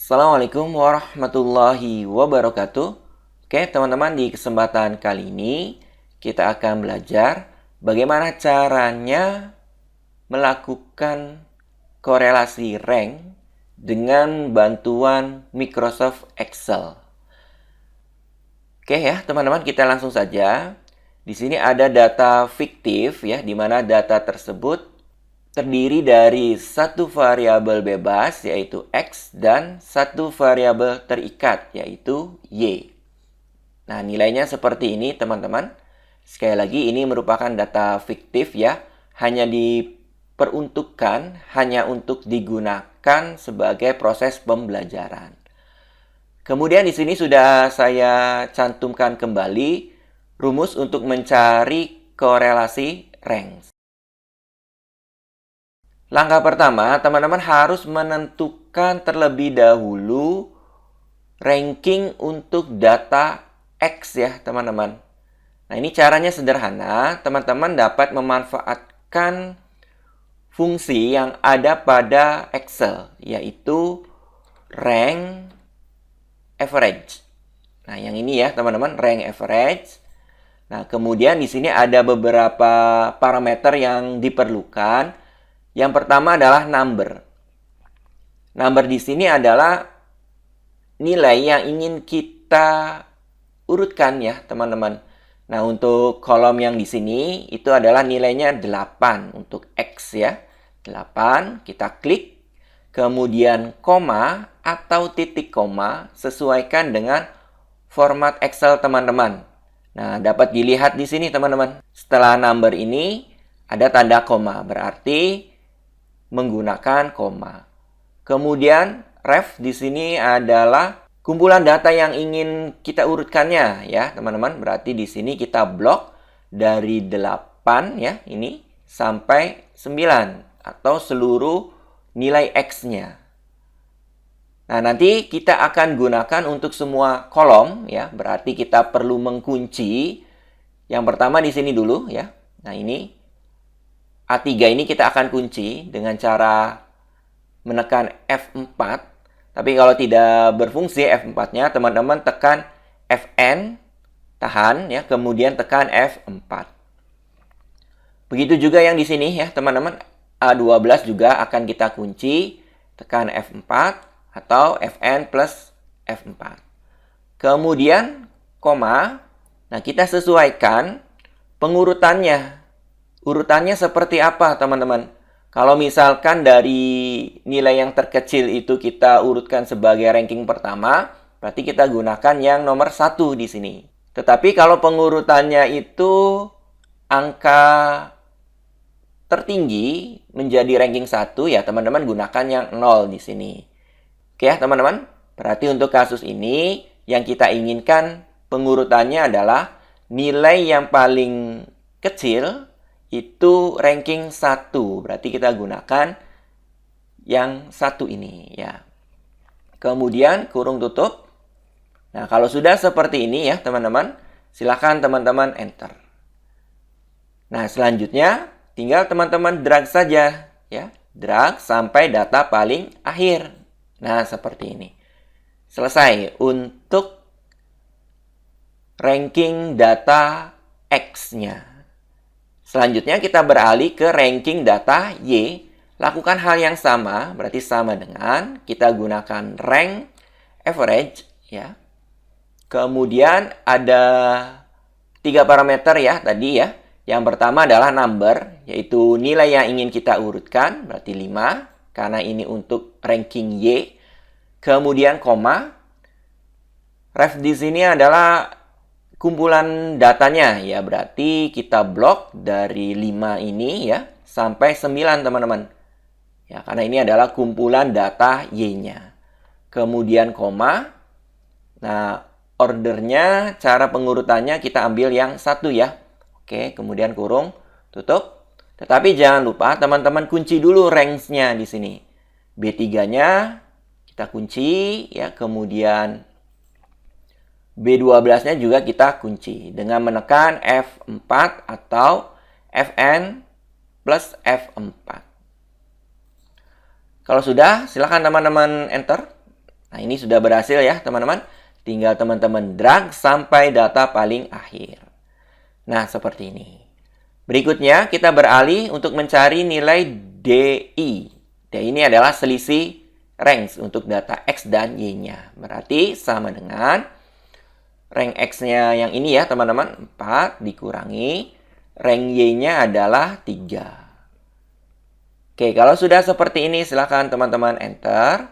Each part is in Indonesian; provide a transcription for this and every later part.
Assalamualaikum warahmatullahi wabarakatuh. Oke, teman-teman, di kesempatan kali ini kita akan belajar bagaimana caranya melakukan korelasi rank dengan bantuan Microsoft Excel. Oke ya, teman-teman, kita langsung saja. Di sini ada data fiktif ya, di mana data tersebut terdiri dari satu variabel bebas, yaitu X, dan satu variabel terikat, yaitu Y. Nah, nilainya seperti ini, teman-teman. Sekali lagi, ini merupakan data fiktif ya. Hanya diperuntukkan, hanya untuk digunakan sebagai proses pembelajaran. Kemudian di sini sudah saya cantumkan kembali rumus untuk mencari korelasi rank. Langkah pertama, teman-teman harus menentukan terlebih dahulu ranking untuk data X ya, teman-teman. Nah, ini caranya sederhana. Teman-teman dapat memanfaatkan fungsi yang ada pada Excel, yaitu rank average. Nah, yang ini ya, teman-teman, rank average. Nah, kemudian di sini ada beberapa parameter yang diperlukan. Yang pertama adalah number. Number di sini adalah nilai yang ingin kita urutkan ya, teman-teman. Nah, untuk kolom yang di sini itu adalah nilainya 8 untuk X ya. 8, kita klik. Kemudian koma atau titik koma sesuaikan dengan format Excel teman-teman. Nah, dapat dilihat di sini teman-teman. Setelah number ini ada tanda koma, berarti menggunakan koma. Kemudian ref di sini adalah kumpulan data yang ingin kita urutkannya ya, teman-teman. Berarti di sini kita blok dari 8 ya, ini sampai 9 atau seluruh nilai X-nya. Nah, nanti kita akan gunakan untuk semua kolom ya. Berarti kita perlu mengunci. Yang pertama di sini dulu ya. Nah, ini A3 ini kita akan kunci dengan cara menekan F4. Tapi kalau tidak berfungsi F4-nya, teman-teman tekan Fn, tahan ya, kemudian tekan F4. Begitu juga yang di sini ya, teman-teman. A12 juga akan kita kunci, tekan F4 atau Fn plus F4. Kemudian koma. Nah, kita sesuaikan pengurutannya. Urutannya seperti apa, teman-teman? Kalau misalkan dari nilai yang terkecil itu kita urutkan sebagai ranking pertama, berarti kita gunakan yang nomor 1 di sini. Tetapi kalau pengurutannya itu angka tertinggi menjadi ranking 1, ya teman-teman gunakan yang 0 di sini. Oke ya, teman-teman? Berarti untuk kasus ini, yang kita inginkan pengurutannya adalah nilai yang paling kecil itu ranking 1. Berarti kita gunakan yang 1 ini ya. Kemudian kurung tutup. Nah, kalau sudah seperti ini ya, teman-teman, silakan teman-teman enter. Nah, selanjutnya tinggal teman-teman drag saja ya. Drag sampai data paling akhir. Nah, seperti ini. Selesai untuk ranking data X-nya. Selanjutnya kita beralih ke ranking data Y. Lakukan hal yang sama, berarti sama dengan kita gunakan rank average ya. Kemudian ada 3 parameter ya tadi ya. Yang pertama adalah number, yaitu nilai yang ingin kita urutkan, berarti 5 karena ini untuk ranking Y. Kemudian koma. Ref di sini adalah kumpulan datanya ya, berarti kita blok dari 5 ini ya sampai 9 teman-teman. Ya, karena ini adalah kumpulan data Y-nya. Kemudian koma. Nah, ordernya, cara pengurutannya kita ambil yang 1 ya. Oke, kemudian kurung, tutup. Tetapi jangan lupa teman-teman kunci dulu ranks-nya di sini. B3-nya kita kunci ya, kemudian B12-nya juga kita kunci dengan menekan F4 atau Fn plus F4. Kalau sudah, silakan teman-teman enter. Nah, ini sudah berhasil ya, teman-teman. Tinggal teman-teman drag sampai data paling akhir. Nah, seperti ini. Berikutnya, kita beralih untuk mencari nilai DI. DI ini adalah selisih range untuk data X dan Y-nya. Berarti sama dengan rank X-nya yang ini ya, teman-teman. 4 dikurangi. Rank Y-nya adalah 3. Oke, kalau sudah seperti ini, silakan teman-teman enter.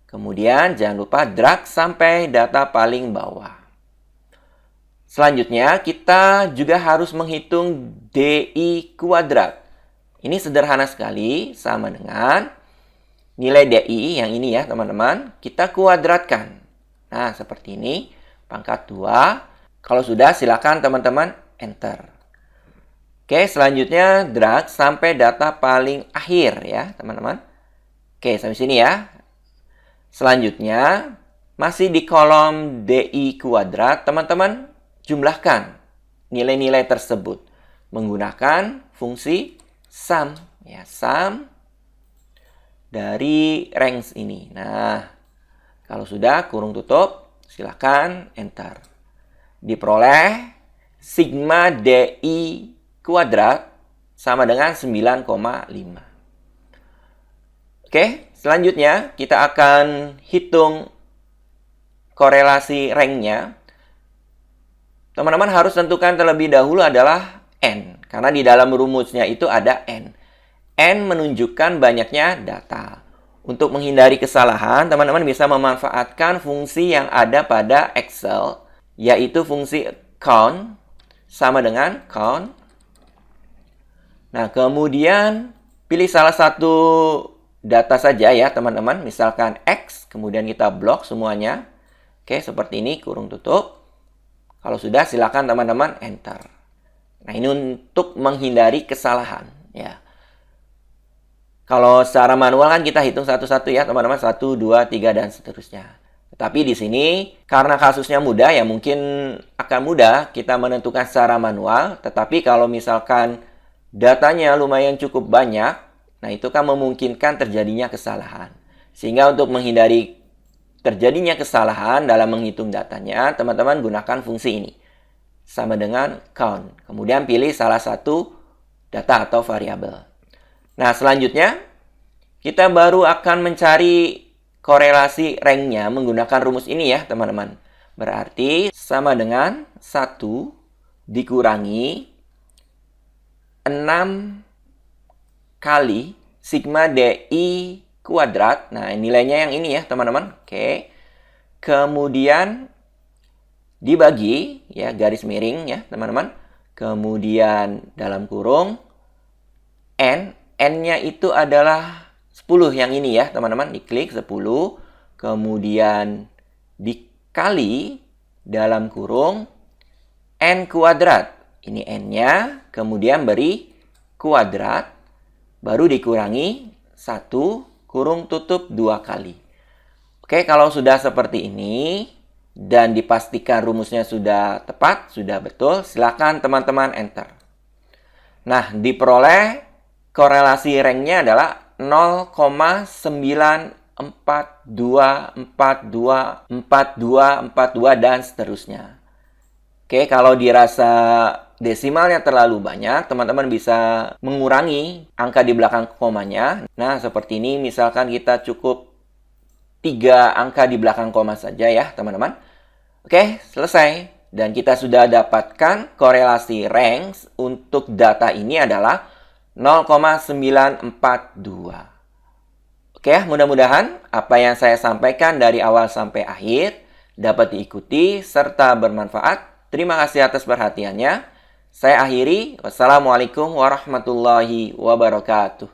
Kemudian, jangan lupa drag sampai data paling bawah. Selanjutnya, kita juga harus menghitung DI kuadrat. Ini sederhana sekali, sama dengan nilai DI yang ini ya, teman-teman. Kita kuadratkan. Nah, seperti ini. Pangkat 2. Kalau sudah, silakan teman-teman enter. Oke, selanjutnya drag sampai data paling akhir ya, teman-teman. Oke, sampai sini ya. Selanjutnya, masih di kolom DI kuadrat, teman-teman jumlahkan nilai-nilai tersebut menggunakan fungsi sum ya, sum dari range ini. Nah, kalau sudah kurung tutup, silakan enter. Diperoleh sigma DI kuadrat sama dengan 9,5. Oke, selanjutnya kita akan hitung korelasi rank-nya. Teman-teman harus tentukan terlebih dahulu adalah N. Karena di dalam rumusnya itu ada N. N menunjukkan banyaknya data. Untuk menghindari kesalahan, teman-teman bisa memanfaatkan fungsi yang ada pada Excel, yaitu fungsi count sama dengan count. Nah, kemudian pilih salah satu data saja ya, teman-teman. Misalkan X, kemudian kita blok semuanya. Oke, seperti ini, kurung tutup. Kalau sudah, silakan teman-teman enter. Nah, ini untuk menghindari kesalahan ya. Kalau secara manual kan kita hitung satu-satu ya, teman-teman. 1, 2, 3, dan seterusnya. Tetapi di sini, karena kasusnya mudah ya, mungkin akan mudah kita menentukan secara manual. Tetapi kalau misalkan datanya lumayan cukup banyak, nah itu kan memungkinkan terjadinya kesalahan. Sehingga untuk menghindari terjadinya kesalahan dalam menghitung datanya, teman-teman gunakan fungsi ini. Sama dengan count. Kemudian pilih salah satu data atau variabel. Nah, selanjutnya kita baru akan mencari korelasi rank-nya menggunakan rumus ini ya, teman-teman. Berarti sama dengan 1 dikurangi 6 kali sigma DI kuadrat. Nah, nilainya yang ini ya, teman-teman. Oke. Kemudian dibagi ya, garis miring ya, teman-teman. Kemudian dalam kurung N. N-nya itu adalah 10 yang ini ya, teman-teman. Diklik 10. Kemudian dikali dalam kurung N kuadrat. Ini N-nya. Kemudian beri kuadrat. Baru dikurangi 1 kurung tutup 2 kali. Oke, kalau sudah seperti ini dan dipastikan rumusnya sudah tepat, sudah betul, silakan teman-teman enter. Nah, diperoleh korelasi rank-nya adalah 0,942424242 dan seterusnya. Oke, kalau dirasa desimalnya terlalu banyak, teman-teman bisa mengurangi angka di belakang komanya. Nah, seperti ini misalkan kita cukup 3 angka di belakang koma saja ya, teman-teman. Oke, selesai. Dan kita sudah dapatkan korelasi range untuk data ini adalah 0,942. Oke, mudah-mudahan apa yang saya sampaikan dari awal sampai akhir dapat diikuti serta bermanfaat. Terima kasih atas perhatiannya. Saya akhiri. Wassalamualaikum warahmatullahi wabarakatuh.